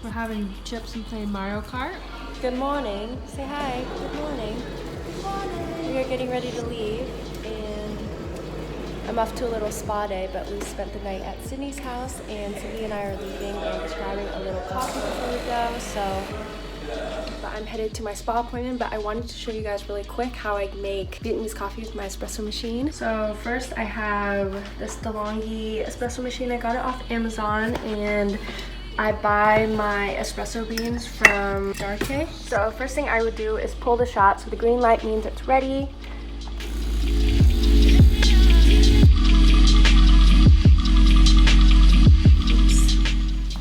We're having chips and playing Mario Kart. Good morning. Say hi. Good morning. Good morning. We are getting ready to leave, and I'm off to a little spa day, but we spent the night at Sydney's house, and Sydney and I are leaving and just grabbing a little coffee before we go, so but I'm headed to my spa appointment, but I wanted to show you guys really quick how I make Vietnamese coffee with my espresso machine. So first I have this DeLonghi espresso machine. I got it off Amazon, and I buy my espresso beans from LAKEY. So first thing I would do is pull the shot. So the green light means it's ready.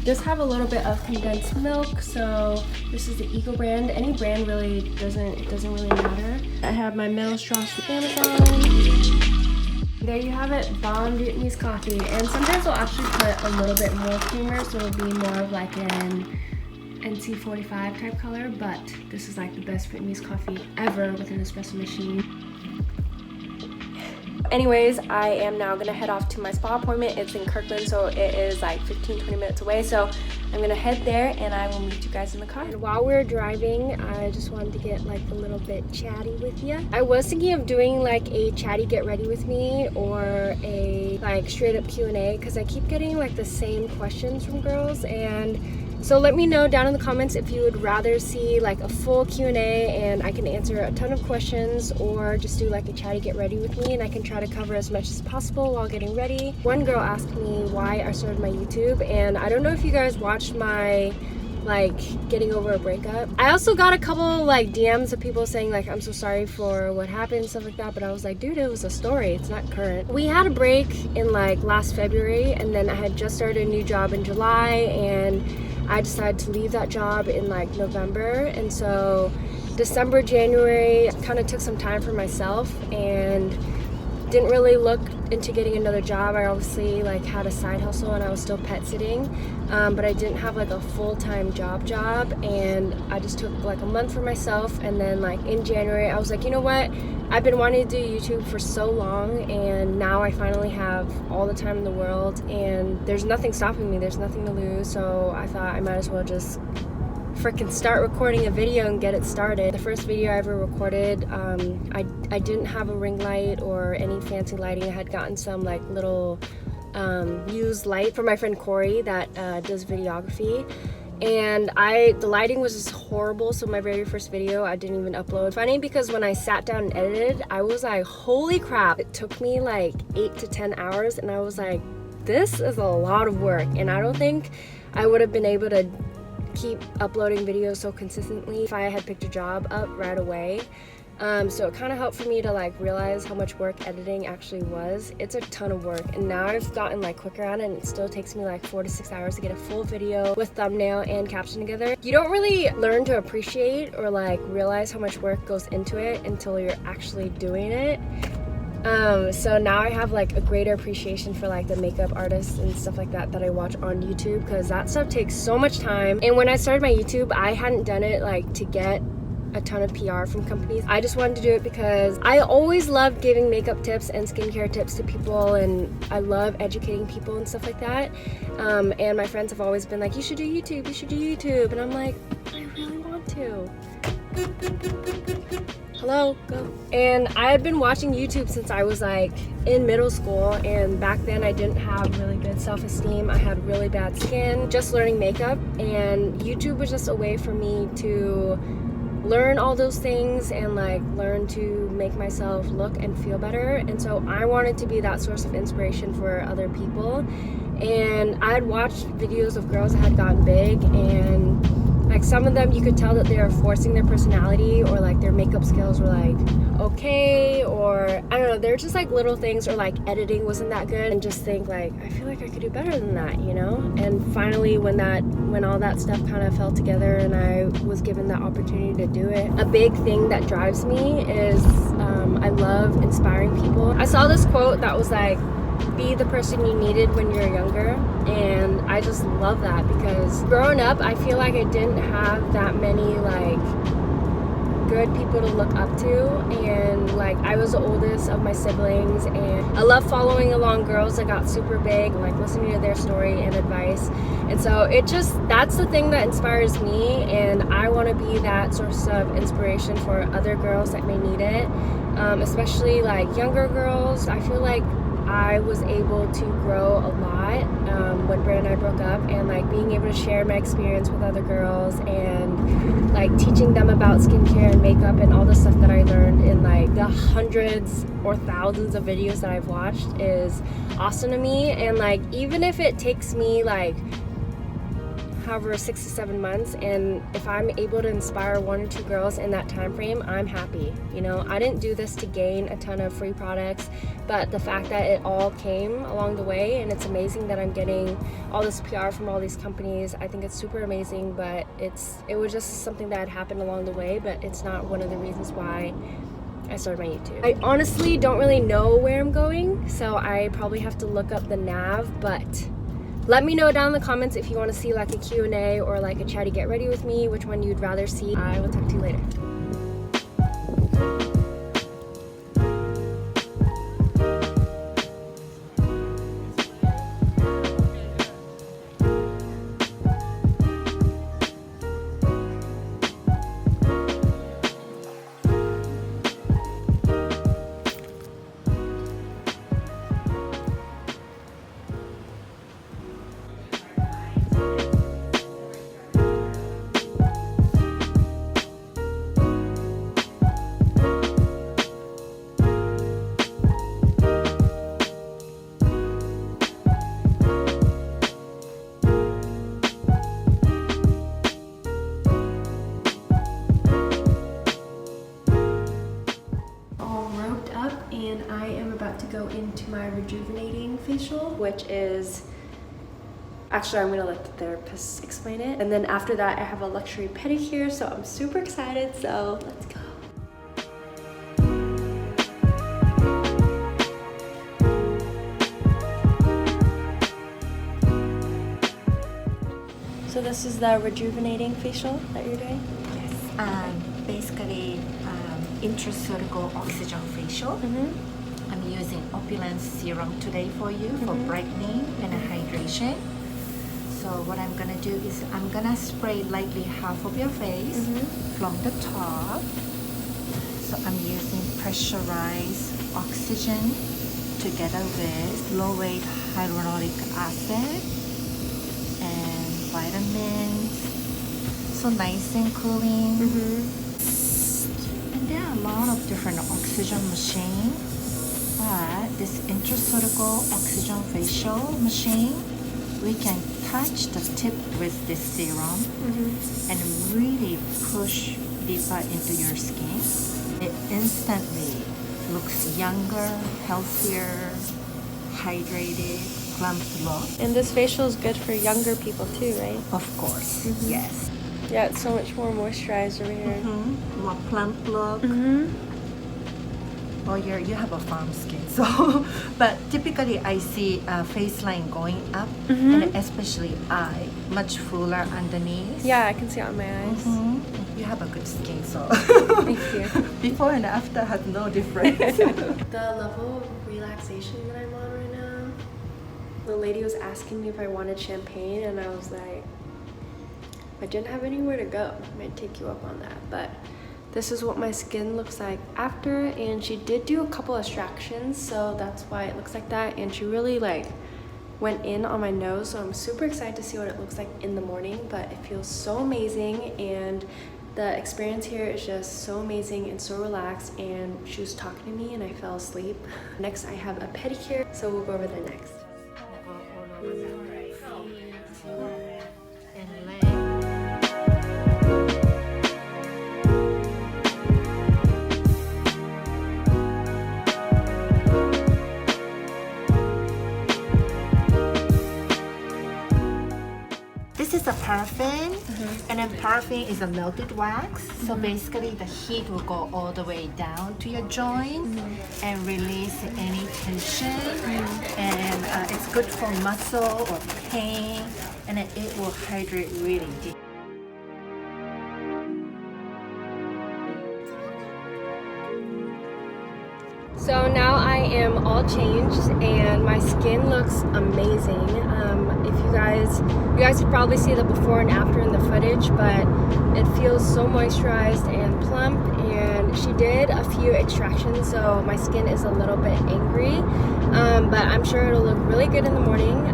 Just have a little bit of condensed milk. So this is the Eco brand. Any brand really doesn't really matter. I have my metal straws from Amazon. There you have it, bomb Vietnamese coffee. And sometimes I'll actually put a little bit more creamer, so it'll be more of like an NC45 type color, but this is like the best Vietnamese coffee ever with an espresso machine. Anyways, I am now gonna head off to my spa appointment. It's in Kirkland, so it is like 15-20 minutes away. So I'm gonna head there and I will meet you guys in the car. And while we're driving, I just wanted to get like a little bit chatty with you. I was thinking of doing like a chatty get ready with me or a like straight up Q&A, because I keep getting like the same questions from girls. And so let me know down in the comments if you would rather see like a full Q&A and I can answer a ton of questions, or just do like a chatty get ready with me and I can try to cover as much as possible while getting ready. One girl asked me why I started my YouTube, and I don't know if you guys watched my like getting over a breakup. I also got a couple like DMs of people saying like I'm so sorry for what happened and stuff like that, but I was like, dude, it was a story, it's not current. We had a break in like last February, and then I had just started a new job in July, and I decided to leave that job in like November. And so December, January, kind of took some time for myself and didn't really look into getting another job. I obviously like had a side hustle and I was still pet sitting, but I didn't have like a full-time job, and I just took like a month for myself. And then like in January I was like, you know what, I've been wanting to do YouTube for so long, and now I finally have all the time in the world and there's nothing stopping me, there's nothing to lose. So I thought I might as well just freaking start recording a video and get it started. The first video I ever recorded, I didn't have a ring light or any fancy lighting. I had gotten some like little used light from my friend Corey that does videography, and the lighting was just horrible. So my very first video I didn't even upload. Funny, because when I sat down and edited, I was like, holy crap, it took me like 8 to 10 hours, and I was like, this is a lot of work, and I don't think I would have been able to keep uploading videos so consistently if I had picked a job up right away. So it kind of helped for me to like realize how much work editing actually was. It's a ton of work, and now I've gotten like quicker at it, and it still takes me like 4 to 6 hours to get a full video with thumbnail and caption together. You don't really learn to appreciate or like realize how much work goes into it until you're actually doing it. So now I have like a greater appreciation for like the makeup artists and stuff like that I watch on YouTube, because that stuff takes so much time. And when I started my YouTube, I hadn't done it like to get a ton of PR from companies. I just wanted to do it because I always loved giving makeup tips and skincare tips to people, and I love educating people and stuff like that. And my friends have always been like, you should do YouTube, you should do YouTube. And I'm like, I really want to. Hello, go. And I had been watching YouTube since I was like in middle school, and back then I didn't have really good self-esteem. I had really bad skin, just learning makeup, and YouTube was just a way for me to learn all those things and like learn to make myself look and feel better. And so I wanted to be that source of inspiration for other people. And I had watched videos of girls that had gotten big, and like some of them you could tell that they were forcing their personality, or like their makeup skills were like okay, or I don't know, they're just like little things, or like editing wasn't that good, and just think like, I feel like I could do better than that, you know? And finally when all that stuff kind of fell together and I was given that opportunity to do it, a big thing that drives me is I love inspiring people. I saw this quote that was like, be the person you needed when you're younger, and I just love that, because growing up I feel like I didn't have that many like good people to look up to, and like I was the oldest of my siblings, and I love following along girls that got super big, like listening to their story and advice. And so that's the thing that inspires me, and I want to be that source of inspiration for other girls that may need it, especially like younger girls. I feel like I was able to grow a lot when Britt and I broke up, and like being able to share my experience with other girls and like teaching them about skincare and makeup and all the stuff that I learned in like the hundreds or thousands of videos that I've watched is awesome to me. And like even if it takes me like however 6 to 7 months, and if I'm able to inspire 1 or 2 girls in that time frame, I'm happy. You know, I didn't do this to gain a ton of free products, but the fact that it all came along the way, and it's amazing that I'm getting all this PR from all these companies. I think it's super amazing, but it was just something that had happened along the way, but it's not one of the reasons why I started my YouTube. I honestly don't really know where I'm going, so I probably have to look up the nav, but let me know down in the comments if you want to see like a Q&A or like a chatty get ready with me, which one you'd rather see. I will talk to you later. And I am about to go into my rejuvenating facial, which is, actually I'm gonna let the therapist explain it. And then after that I have a luxury pedicure, so I'm super excited, so let's go. So this is the rejuvenating facial that you're doing? Yes. Basically, intraceutical oxygen facial. I'm using Opulence serum today for you for brightening and hydration. So what I'm gonna do is I'm gonna spray lightly half of your face from the top. So I'm using pressurized oxygen together with low rate hyaluronic acid and vitamins. So nice and cooling. And there are a lot of different oxygen machines, but this intraceutical oxygen facial machine, we can touch the tip with this serum and really push deeper into your skin. It instantly looks younger, healthier, hydrated, plump look. And this facial is good for younger people too, right? Of course, yes. Yeah, it's so much more moisturized over here. More plump look. Well, you have a firm skin, so but typically I see face line going up, and especially eye much fuller underneath. Yeah, I can see it on my eyes. You have a good skin, so Thank you. Before and after had no difference. The level of relaxation that I'm on right now, the lady was asking me if I wanted champagne, and I was like, I didn't have anywhere to go. I might take you up on that, but this is what my skin looks like after. And she did do a couple extractions, so that's why it looks like that. And she really like went in on my nose, so I'm super excited to see what it looks like in the morning. But it feels so amazing, and the experience here is just so amazing and so relaxed. And she was talking to me and I fell asleep. Next I have a pedicure, so we'll go over there next. This is a paraffin, and then paraffin is a melted wax. So basically the heat will go all the way down to your joint and release any tension. And it's good for muscle or pain, and it will hydrate really deep. So now I am all changed and my skin looks amazing. If you guys could probably see the before and after in the footage, but it feels so moisturized and plump. And she did a few extractions, so my skin is a little bit angry, but I'm sure it'll look really good in the morning.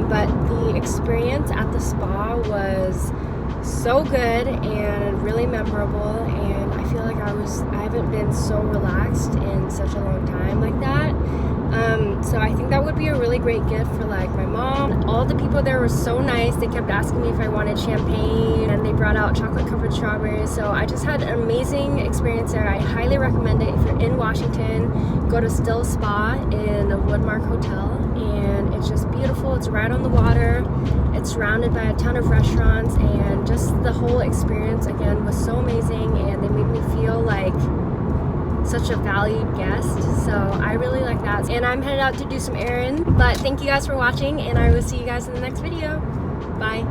But the experience at the spa was so good and really memorable, and I feel like I haven't been so relaxed in such a long time like that. So I think that would be a really great gift for like my mom. All the people there were so nice. They kept asking me if I wanted champagne, and they brought out chocolate covered strawberries. So I just had an amazing experience there. I highly recommend it. If you're in Washington, go to Still Spa in the Woodmark Hotel, and it's just beautiful. It's right on the water. It's surrounded by a ton of restaurants, and just the whole experience again was so amazing, and they made me feel like such a valued guest. So I really like that, and I'm headed out to do some errands. But thank you guys for watching, and I will see you guys in the next video. Bye.